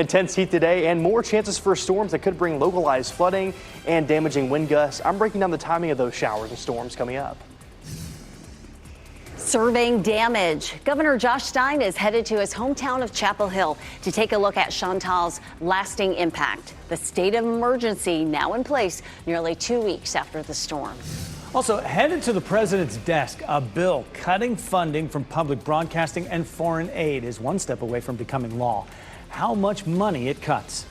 Intense heat today and more chances for storms that could bring localized flooding and damaging wind gusts. I'm breaking down the timing of those showers and storms coming up. Surveying damage. Governor Josh Stein is headed to his hometown of Chapel Hill to take a look at Chantal's lasting impact. The state of emergency now in place nearly 2 weeks after the storm. Also headed to the president's desk, a bill cutting funding from public broadcasting and foreign aid is one step away from becoming law. How much money it cuts.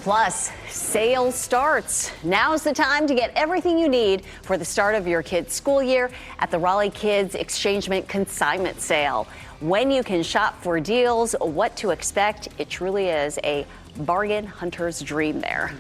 Plus, sale starts. Now's the time to get everything you need for the start of your kids' school year at the Raleigh Kids Exchangement Consignment Sale. When you can shop for deals, what to expect, it truly is a bargain hunter's dream there.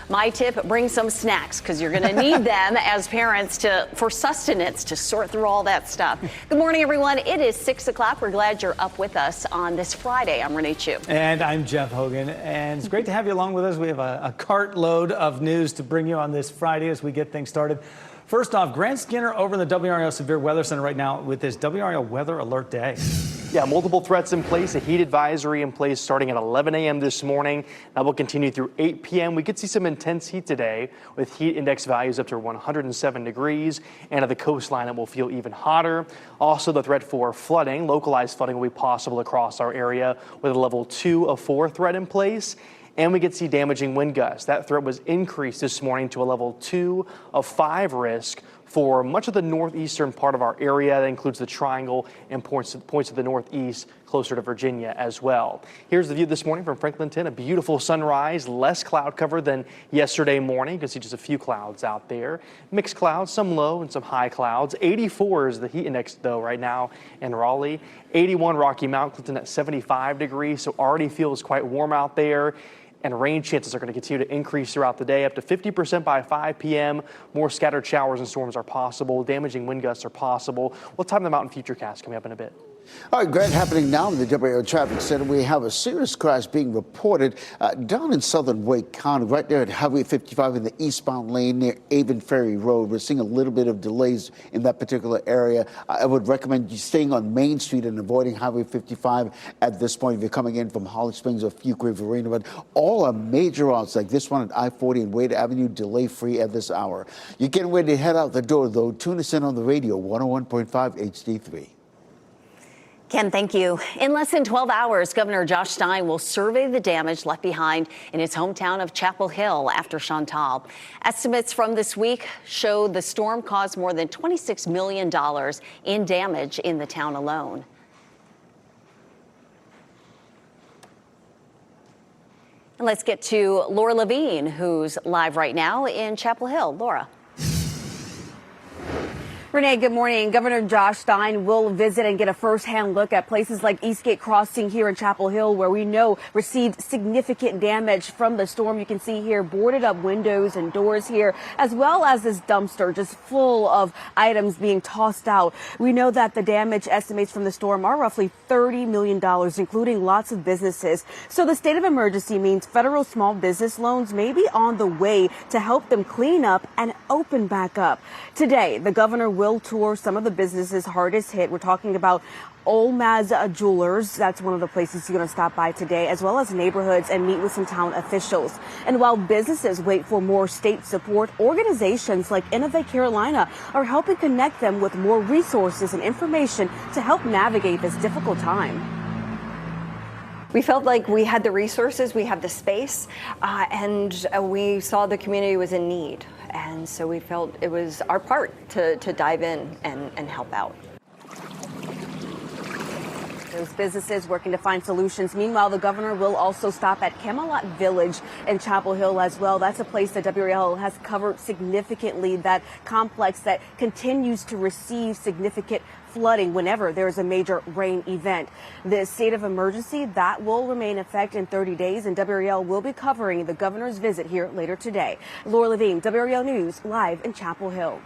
My tip, bring some snacks because you're going to need them as parents for sustenance to sort through all that stuff. Good morning, everyone. It is 6 o'clock. We're glad you're up with us on this Friday. I'm Renee Chu. And I'm Jeff Hogan. And it's great to have you along with us. We have a cartload of news to bring you on this Friday as we get things started. First off, Grant Skinner over in the WRAL Severe Weather Center right now with his WRAL Weather Alert Day. Yeah, multiple threats in place, a heat advisory in place starting at 11 a.m. this morning. That will continue through 8 p.m. We could see some intense heat today with heat index values up to 107 degrees. And at the coastline, it will feel even hotter. Also, the threat for flooding, localized flooding will be possible across our area with a level 2 of 4 threat in place. And we could see damaging wind gusts. That threat was increased this morning to a level 2 of 5 risk for much of the northeastern part of our area. That includes the triangle and points of the northeast closer to Virginia as well. Here's the view this morning from Franklinton. A beautiful sunrise, less cloud cover than yesterday morning. You can see just a few clouds out there. Mixed clouds, some low and some high clouds. 84 is the heat index though right now in Raleigh. 81 Rocky Mount, Clinton at 75 degrees. So already feels quite warm out there. And rain chances are going to continue to increase throughout the day, up to 50% by 5 p.m. More scattered showers and storms are possible. Damaging wind gusts are possible. We'll time them out in Futurecast coming up in a bit. All right, Grant, happening now in the WRAL Traffic Center. We have a serious crash being reported down in southern Wake County, right there at Highway 55 in the eastbound lane near Avon Ferry Road. We're seeing a little bit of delays in that particular area. I would recommend you staying on Main Street and avoiding Highway 55 at this point if you're coming in from Holly Springs or Fuquay Arena. But all our major routes like this one at I-40 and Wade Avenue delay-free at this hour. You're getting ready to head out the door, though. Tune us in on the radio, 101.5 HD3. Ken, thank you. In less than 12 hours, Governor Josh Stein will survey the damage left behind in his hometown of Chapel Hill after Chantal. Estimates from this week show the storm caused more than $26 million in damage in the town alone. And let's get to Laura Levine, who's live right now in Chapel Hill. Laura. Renee, good morning. Governor Josh Stein will visit and get a first-hand look at places like Eastgate Crossing here in Chapel Hill, where we know received significant damage from the storm. You can see here boarded up windows and doors here, as well as this dumpster just full of items being tossed out. We know that the damage estimates from the storm are roughly $30 million, including lots of businesses. So the state of emergency means federal small business loans may be on the way to help them clean up and open back up. Today, the governor will tour some of the businesses hardest hit. We're talking about Olmaz Jewelers. That's one of the places he's going to stop by today, as well as neighborhoods and meet with some town officials. And while businesses wait for more state support, organizations like Innovate Carolina are helping connect them with more resources and information to help navigate this difficult time. We felt like we had the resources, we have the space, and we saw the community was in need. And so we felt it was our part to dive in and help out. Those businesses working to find solutions. Meanwhile, the governor will also stop at Camelot Village in Chapel Hill as well. That's a place that WRAL has covered significantly, that complex that continues to receive significant flooding whenever there is a major rain event. The state of emergency, that will remain in effect in 30 days, and WRAL will be covering the governor's visit here later today. Laura Levine, WRAL News, live in Chapel Hill.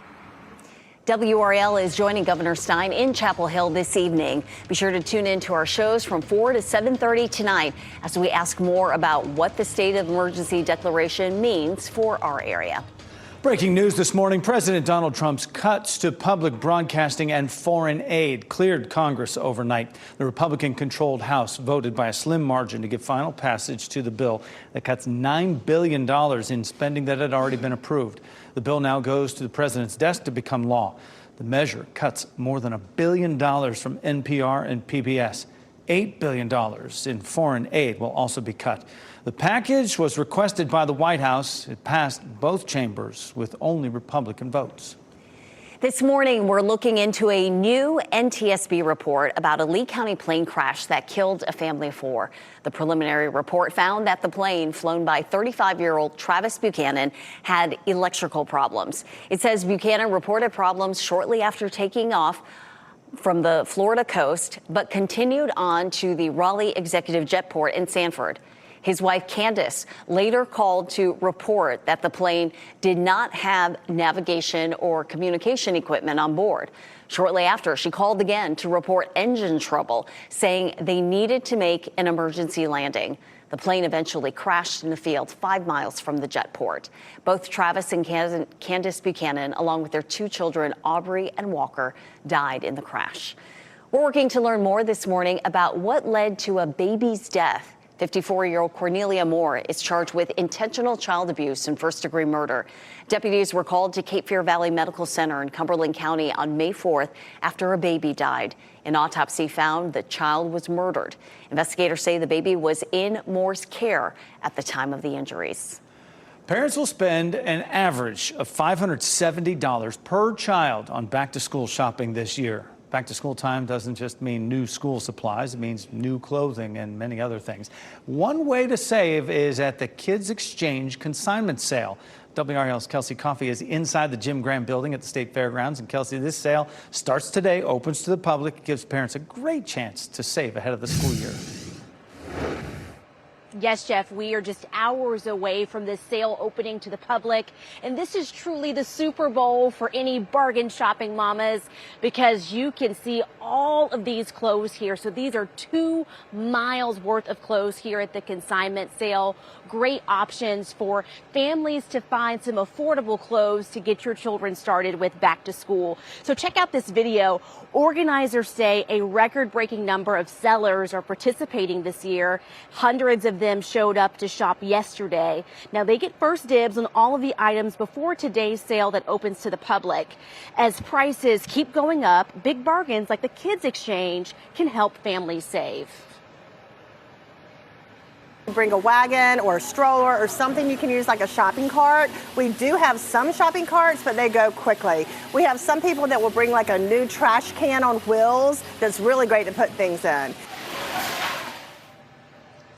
WRAL is joining Governor Stein in Chapel Hill this evening. Be sure to tune in to our shows from 4 to 7:30 tonight as we ask more about what the state of emergency declaration means for our area. Breaking news this morning, President Donald Trump's cuts to public broadcasting and foreign aid cleared Congress overnight. The Republican-controlled House voted by a slim margin to give final passage to the bill that cuts $9 billion in spending that had already been approved. The bill now goes to the president's desk to become law. The measure cuts more than $1 billion from NPR and PBS. $8 billion in foreign aid will also be cut. The package was requested by the White House. It passed both chambers with only Republican votes. This morning, we're looking into a new NTSB report about a Lee County plane crash that killed a family of 4. The preliminary report found that the plane flown by 35-year-old Travis Buchanan had electrical problems. It says Buchanan reported problems shortly after taking off from the Florida coast, but continued on to the Raleigh Executive Jetport in Sanford. His wife, Candace, later called to report that the plane did not have navigation or communication equipment on board. Shortly after, she called again to report engine trouble, saying they needed to make an emergency landing. The plane eventually crashed in a field 5 miles from the jetport. Both Travis and Candace Buchanan, along with their 2 children, Aubrey and Walker, died in the crash. We're working to learn more this morning about what led to a baby's death. 54-year-old Cornelia Moore is charged with intentional child abuse and first-degree murder. Deputies were called to Cape Fear Valley Medical Center in Cumberland County on May 4th after a baby died. An autopsy found the child was murdered. Investigators say the baby was in Moore's care at the time of the injuries. Parents will spend an average of $570 per child on back-to-school shopping this year. Back-to-school time doesn't just mean new school supplies. It means new clothing and many other things. One way to save is at the Kids Exchange consignment sale. WRAL's Kelsey Coffey is inside the Jim Graham building at the State Fairgrounds. And Kelsey, this sale starts today, opens to the public. It gives parents a great chance to save ahead of the school year. Yes, Jeff, we are just hours away from this sale opening to the public. And this is truly the Super Bowl for any bargain shopping mamas, because you can see all of these clothes here. So these are 2 miles worth of clothes here at the consignment sale. Great options for families to find some affordable clothes to get your children started with back to school. So check out this video. Organizers say a record-breaking number of sellers are participating this year. Hundreds of them showed up to shop yesterday. Now they get first dibs on all of the items before today's sale that opens to the public. As prices keep going up, big bargains like the Kids Exchange can help families save. Bring a wagon or a stroller or something you can use like a shopping cart. We do have some shopping carts, but they go quickly. We have some people that will bring like a new trash can on wheels that's really great to put things in.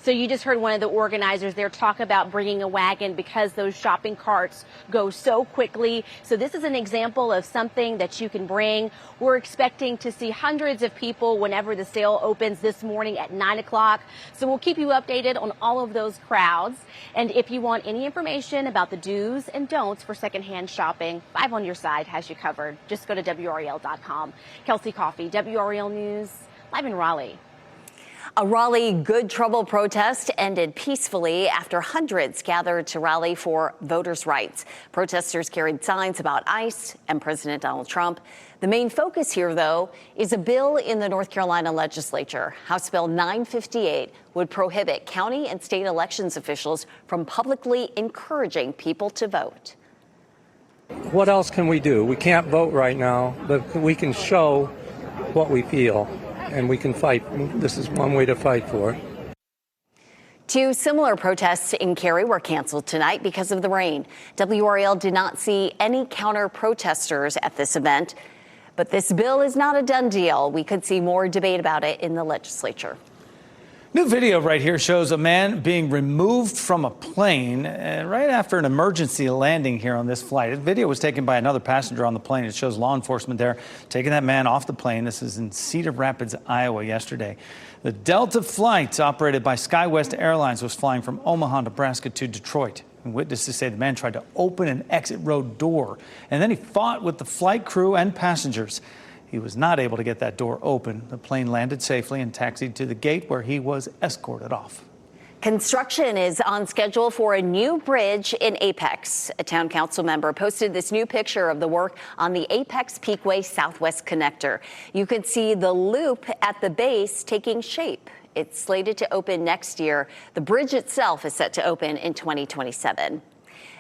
So you just heard one of the organizers there talk about bringing a wagon because those shopping carts go so quickly. So this is an example of something that you can bring. We're expecting to see hundreds of people whenever the sale opens this morning at 9 o'clock. So we'll keep you updated on all of those crowds. And if you want any information about the do's and don'ts for secondhand shopping, Five on Your Side has you covered. Just go to WRAL.com. Kelsey Coffey, WRAL News, live in Raleigh. A Raleigh Good Trouble protest ended peacefully after hundreds gathered to rally for voters' rights. Protesters carried signs about ICE and President Donald Trump. The main focus here, though, is a bill in the North Carolina legislature. House Bill 958 would prohibit county and state elections officials from publicly encouraging people to vote. What else can we do? We can't vote right now, but we can show what we feel. And we can fight. This is one way to fight for it. 2 similar protests in Cary were canceled tonight because of the rain. WRAL did not see any counter-protesters at this event, but this bill is not a done deal. We could see more debate about it in the legislature. New video right here shows a man being removed from a plane right after an emergency landing here on this flight. The video was taken by another passenger on the plane. It shows law enforcement there taking that man off the plane. This is in Cedar Rapids, Iowa yesterday. The Delta flight operated by SkyWest Airlines was flying from Omaha, Nebraska to Detroit. And witnesses say the man tried to open an exit road door, and then he fought with the flight crew and passengers. He was not able to get that door open. The plane landed safely and taxied to the gate where he was escorted off. Construction is on schedule for a new bridge in Apex. A town council member posted this new picture of the work on the Apex Peakway Southwest Connector. You can see the loop at the base taking shape. It's slated to open next year. The bridge itself is set to open in 2027.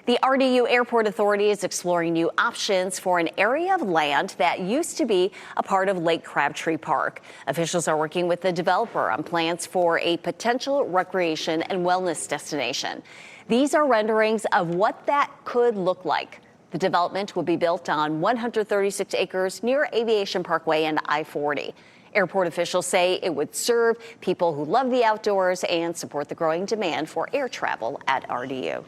The RDU Airport Authority is exploring new options for an area of land that used to be a part of Lake Crabtree Park. Officials are working with the developer on plans for a potential recreation and wellness destination. These are renderings of what that could look like. The development will be built on 136 acres near Aviation Parkway and I-40. Airport officials say it would serve people who love the outdoors and support the growing demand for air travel at RDU.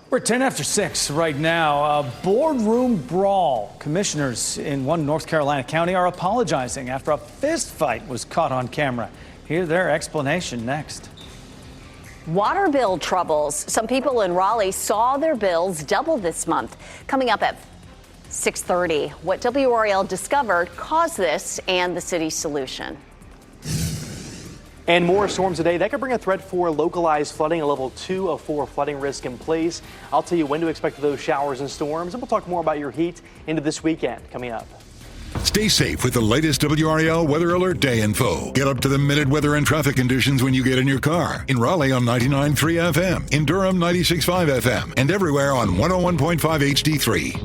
We're 10 after 6 right now. A boardroom brawl. Commissioners in one North Carolina county are apologizing after a fist fight was caught on camera. Hear their explanation next. Water bill troubles. Some people in Raleigh saw their bills double this month. Coming up at 6:30, what WRAL discovered caused this and the city's solution. And more storms today. That could bring a threat for localized flooding, a level 2 of 4 flooding risk in place. I'll tell you when to expect those showers and storms, and we'll talk more about your heat into this weekend coming up. Stay safe with the latest WRAL Weather Alert Day info. Get up to the minute weather and traffic conditions when you get in your car. In Raleigh on 99.3 FM, in Durham 96.5 FM, and everywhere on 101.5 HD3.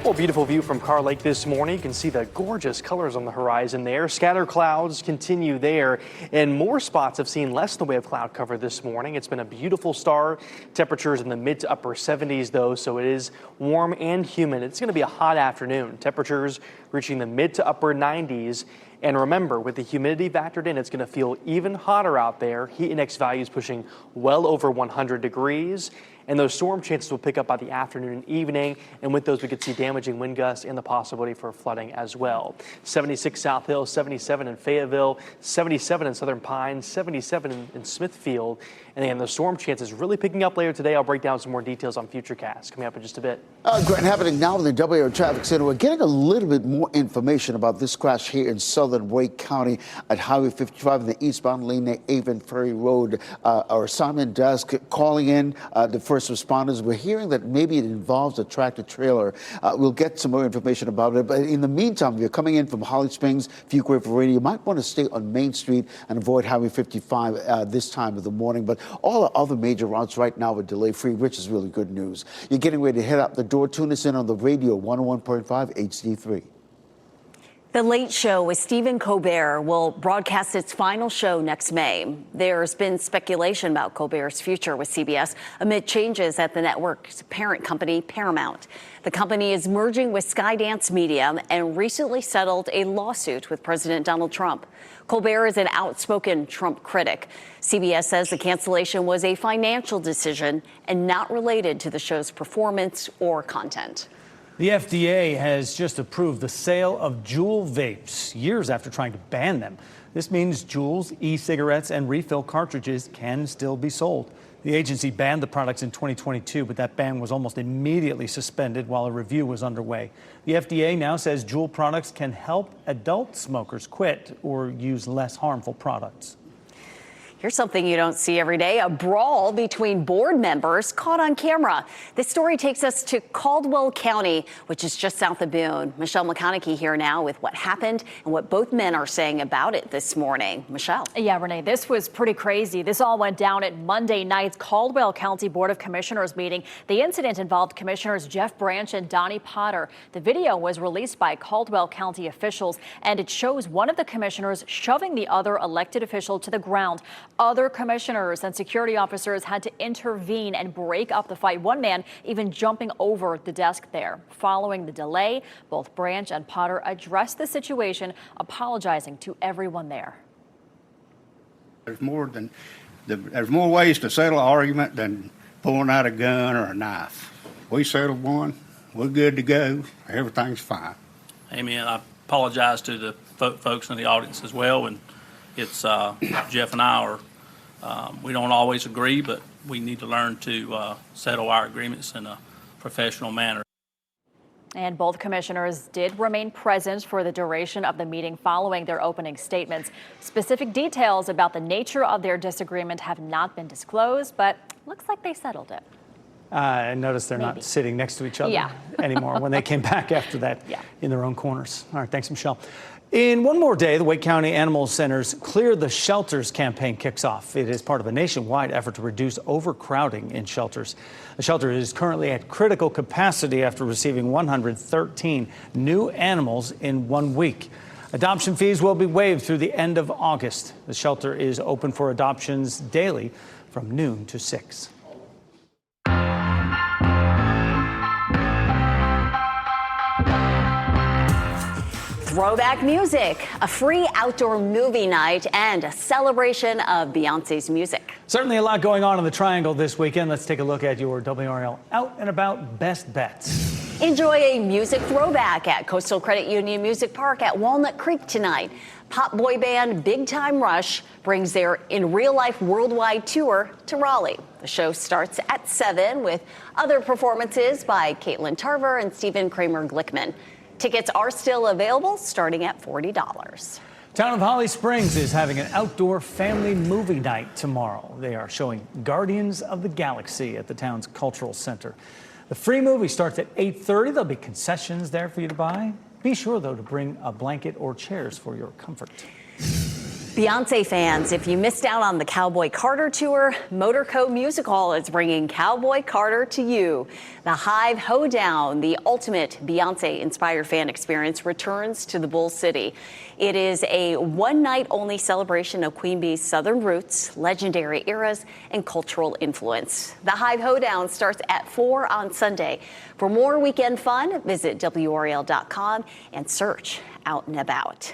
Well, beautiful view from Carr Lake this morning. You can see the gorgeous colors on the horizon there. Scatter clouds continue there, and more spots have seen less in the way of cloud cover this morning. It's been a beautiful start. Temperatures in the mid to upper 70s, though, so it is warm and humid. It's going to be a hot afternoon. Temperatures reaching the mid to upper 90s. And remember, with the humidity factored in, it's going to feel even hotter out there. Heat index values pushing well over 100 degrees. And those storm chances will pick up by the afternoon and evening. And with those, we could see damaging wind gusts and the possibility for flooding as well. 76 South Hill, 77 in Fayetteville, 77 in Southern Pines, 77 in Smithfield. And again, the storm chances really picking up later today. I'll break down some more details on future casts coming up in just a bit. Grant, happening now in the WRAL Traffic Center. We're getting a little bit more information about this crash here in southern Wake County at Highway 55 in the eastbound lane near Avon Ferry Road. Our assignment desk calling in the first responders. We're hearing that maybe it involves a tractor trailer. We'll get some more information about it. But in the meantime, if you're coming in from Holly Springs, Fuquay Radio, you might want to stay on Main Street and avoid Highway 55 this time of the morning. But all the other major routes right now are delay-free, which is really good news. You're getting ready to head out the door. Tune us in on the radio, 101.5 HD3. The Late Show with Stephen Colbert will broadcast its final show next May. There's been speculation about Colbert's future with CBS amid changes at the network's parent company, Paramount. The company is merging with Skydance Media and recently settled a lawsuit with President Donald Trump. Colbert is an outspoken Trump critic. CBS says the cancellation was a financial decision and not related to the show's performance or content. The FDA has just approved the sale of Juul vapes years after trying to ban them. This means Juul's e-cigarettes and refill cartridges can still be sold. The agency banned the products in 2022, but that ban was almost immediately suspended while a review was underway. The FDA now says Juul products can help adult smokers quit or use less harmful products. Here's something you don't see every day, a brawl between board members caught on camera. This story takes us to Caldwell County, which is just south of Boone. Michelle McConaughey here now with what happened and what both men are saying about it this morning. Michelle. Yeah, Renee, this was pretty crazy. This all went down at Monday night's Caldwell County Board of Commissioners meeting. The incident involved Commissioners Jeff Branch and Donnie Potter. The video was released by Caldwell County officials, and it shows one of the commissioners shoving the other elected official to the ground. Other commissioners and security officers had to intervene and break up the fight, one man even jumping over the desk there. Following the delay, both Branch and Potter addressed the situation, apologizing to everyone there. There's more ways to settle an argument than pulling out a gun or a knife. We settled one, we're good to go, everything's fine. Amen. I apologize to the folks in the audience as well, and it's Jeff and I are, we don't always agree, but we need to learn to settle our agreements in a professional manner. And both commissioners did remain present for the duration of the meeting following their opening statements. Specific details about the nature of their disagreement have not been disclosed, but looks like they settled it. I noticed they're not sitting next to each other anymore when they came back after that in their own corners. All right, thanks, Michelle. In one more day, the Wake County Animal Center's Clear the Shelters campaign kicks off. It is part of a nationwide effort to reduce overcrowding in shelters. The shelter is currently at critical capacity after receiving 113 new animals in 1 week. Adoption fees will be waived through the end of August. The shelter is open for adoptions daily from noon to 6. Throwback music, a free outdoor movie night, and a celebration of Beyonce's music. Certainly a lot going on in the Triangle this weekend. Let's take a look at your WRAL Out and About Best Bets. Enjoy a music throwback at Coastal Credit Union Music Park at Walnut Creek tonight. Pop boy band Big Time Rush brings their In Real Life Worldwide tour to Raleigh. The show starts at 7 with other performances by Caitlin Tarver and Stephen Kramer Glickman. Tickets are still available, starting at $40. Town of Holly Springs is having an outdoor family movie night tomorrow. They are showing Guardians of the Galaxy at the town's cultural center. The free movie starts at 8:30. There'll be concessions there for you to buy. Be sure, though, to bring a blanket or chairs for your comfort. Beyonce fans, if you missed out on the Cowboy Carter tour, Motorco Music Hall is bringing Cowboy Carter to you. The Hive Hoedown, the ultimate Beyonce-inspired fan experience, returns to the Bull City. It is a one-night-only celebration of Queen Bee's Southern roots, legendary eras, and cultural influence. The Hive Hoedown starts at 4 on Sunday. For more weekend fun, visit WRAL.com and search Out and About.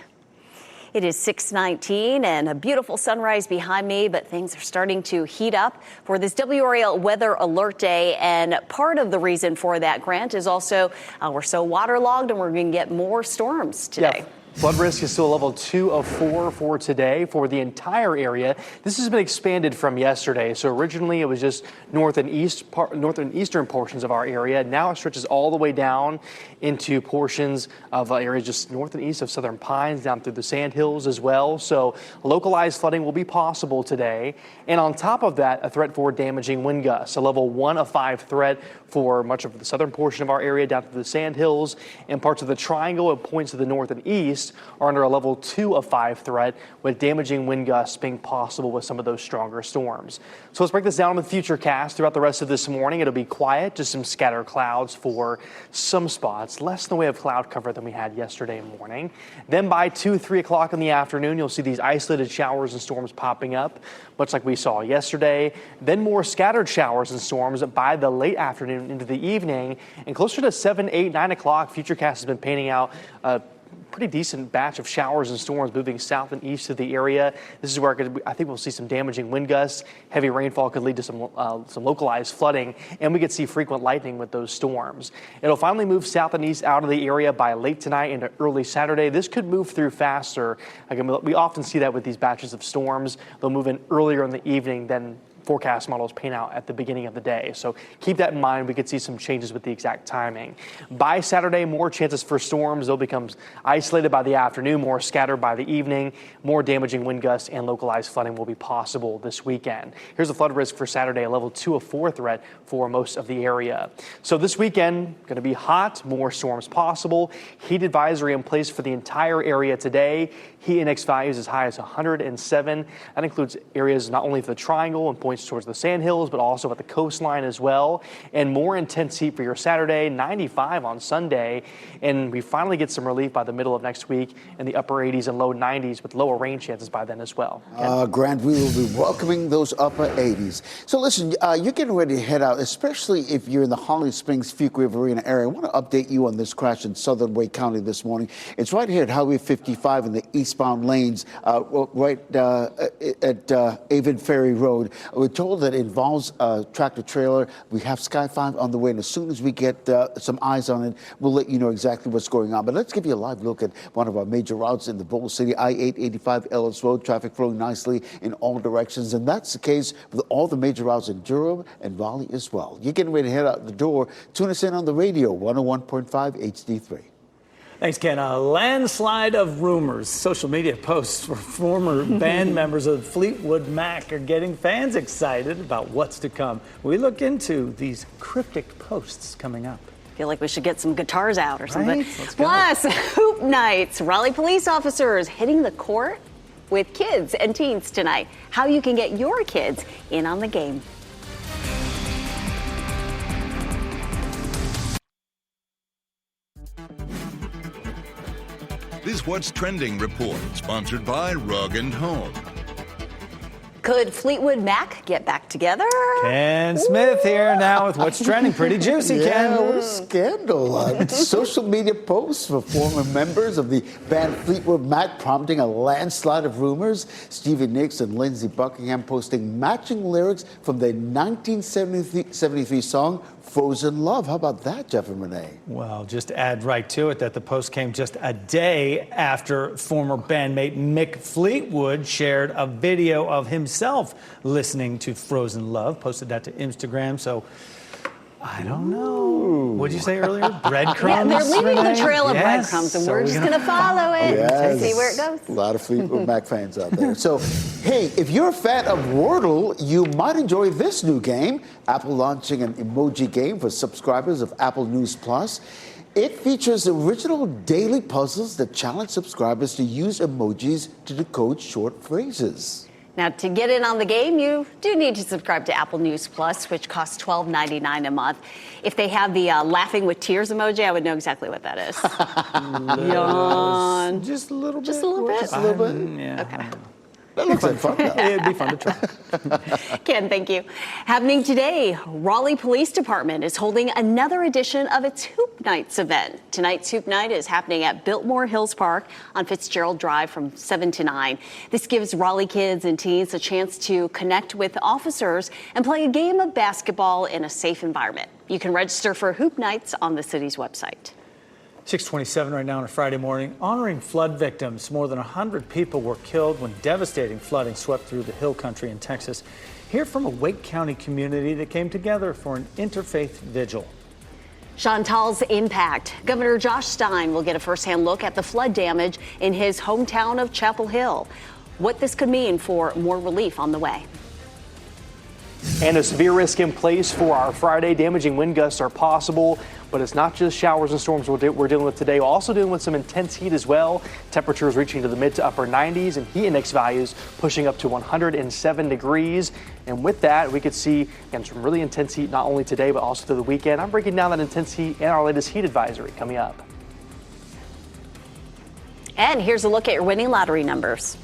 It is 6:19 and a beautiful sunrise behind me, but things are starting to heat up for this WRAL Weather Alert Day. And part of the reason for that, Grant, is also we're so waterlogged and we're going to get more storms today. Yeah. Flood risk is still level 2 of 4 for today for the entire area. This has been expanded from yesterday. So originally it was just north and eastern portions of our area. Now it stretches all the way down into portions of areas just north and east of Southern Pines, down through the Sand Hills as well. So localized flooding will be possible today. And on top of that, a threat for damaging wind gusts, a level 1 of 5 threat for much of the southern portion of our area, down to the Sand Hills and parts of the Triangle and points to the north and east are under a level 2 of 5 threat, with damaging wind gusts being possible with some of those stronger storms. So let's break this down with future cast throughout the rest of this morning. It'll be quiet, just some scattered clouds for some spots, less in the way of cloud cover than we had yesterday morning. Then by 2-3 o'clock in the afternoon, you'll see these isolated showers and storms popping up, much like we saw yesterday. Then more scattered showers and storms by the late afternoon into the evening, and closer to 7, 8, 9 o'clock, futurecast has been painting out pretty decent batch of showers and storms moving south and east of the area. This is where I think we'll see some damaging wind gusts. Heavy rainfall could lead to some localized flooding, and we could see frequent lightning with those storms. It'll finally move south and east out of the area by late tonight into early Saturday. This could move through faster. Again, we often see that with these batches of storms. They'll move in earlier in the evening than forecast models paint out at the beginning of the day. So keep that in mind. We could see some changes with the exact timing. By Saturday, more chances for storms. They'll become isolated by the afternoon, more scattered by the evening. More damaging wind gusts and localized flooding will be possible this weekend. Here's the flood risk for Saturday, a level 2 of 4 threat for most of the area. So this weekend, going to be hot, more storms possible. Heat advisory in place for the entire area today. Heat index values as high as 107. That includes areas not only for the Triangle and points towards the Sand Hills, but also at the coastline as well. And more intense heat for your Saturday, 95 on Sunday. And we finally get some relief by the middle of next week in the upper 80s and low 90s with lower rain chances by then as well. Grant, we will be welcoming those upper 80s. So listen, you're getting ready to head out, especially if you're in the Holly Springs, Fuquay Arena area. I want to update you on this crash in southern Wake County this morning. It's right here at Highway 55 in the eastbound lanes, right at Avon Ferry Road. We're told that it involves a tractor trailer. We have Sky 5 on the way, and as soon as we get some eyes on it, we'll let you know exactly what's going on. But let's give you a live look at one of our major routes in the Bowl City, I-885 Ellis Road. Traffic flowing nicely in all directions, and that's the case with all the major routes in Durham and Raleigh as well. You're getting ready to head out the door. Tune us in on the radio, 101.5 HD3. Thanks, Ken. A landslide of rumors. Social media posts for former band members of Fleetwood Mac are getting fans excited about what's to come. We look into these cryptic posts coming up. Feel like we should get some guitars out or something. Right? Let's go. Plus, hoop nights. Raleigh police officers hitting the court with kids and teens tonight. How you can get your kids in on the game. This What's Trending report, sponsored by Rug & Home. Could Fleetwood Mac get back together? Ken Smith here now with What's Trending. Pretty juicy, Ken. What a scandal. Social media posts for former members of the band Fleetwood Mac prompting a landslide of rumors. Stevie Nicks and Lindsey Buckingham posting matching lyrics from their 1973 song, Frozen Love. How about that, Jeff and Renee? Well, just add right to it that the post came just a day after former bandmate Mick Fleetwood shared a video of himself listening to Frozen Love, posted that to Instagram. So I don't know. What did you say earlier? Breadcrumbs? Yeah, they're leaving Renee? the trail of Yes. breadcrumbs, and So we're just going to follow it and see where it goes. A lot of Fleetwood Mac fans out there. So, hey, if you're a fan of Wordle, you might enjoy this new game. Apple launching an emoji game for subscribers of Apple News Plus. It features original daily puzzles that challenge subscribers to use emojis to decode short phrases. Now, to get in on the game, you do need to subscribe to Apple News Plus, which costs $12.99 a month. If they have the laughing with tears emoji, I would know exactly what that is. Yawn. Just a little bit. Just a little bit? Just a little bit. Yeah. Okay. That looks like fun, though. It'd be fun to try. Ken, thank you. Happening today, Raleigh Police Department is holding another edition of its Hoop Nights event. Tonight's Hoop Night is happening at Biltmore Hills Park on Fitzgerald Drive from 7 to 9. This gives Raleigh kids and teens a chance to connect with officers and play a game of basketball in a safe environment. You can register for Hoop Nights on the city's website. 6:27 right now on a Friday morning, honoring flood victims. More than 100 people were killed when devastating flooding swept through the hill country in Texas. Hear from a Wake County community that came together for an interfaith vigil. Chantal's impact. Governor Josh Stein will get a firsthand look at the flood damage in his hometown of Chapel Hill. What this could mean for more relief on the way. And a severe risk in place for our Friday. Damaging wind gusts are possible, but it's not just showers and storms we're dealing with today. We're also dealing with some intense heat as well. Temperatures reaching to the mid to upper 90s and heat index values pushing up to 107 degrees. And with that, we could see, again, some really intense heat not only today, but also through the weekend. I'm breaking down that intense heat and our latest heat advisory coming up. And here's a look at your winning lottery numbers.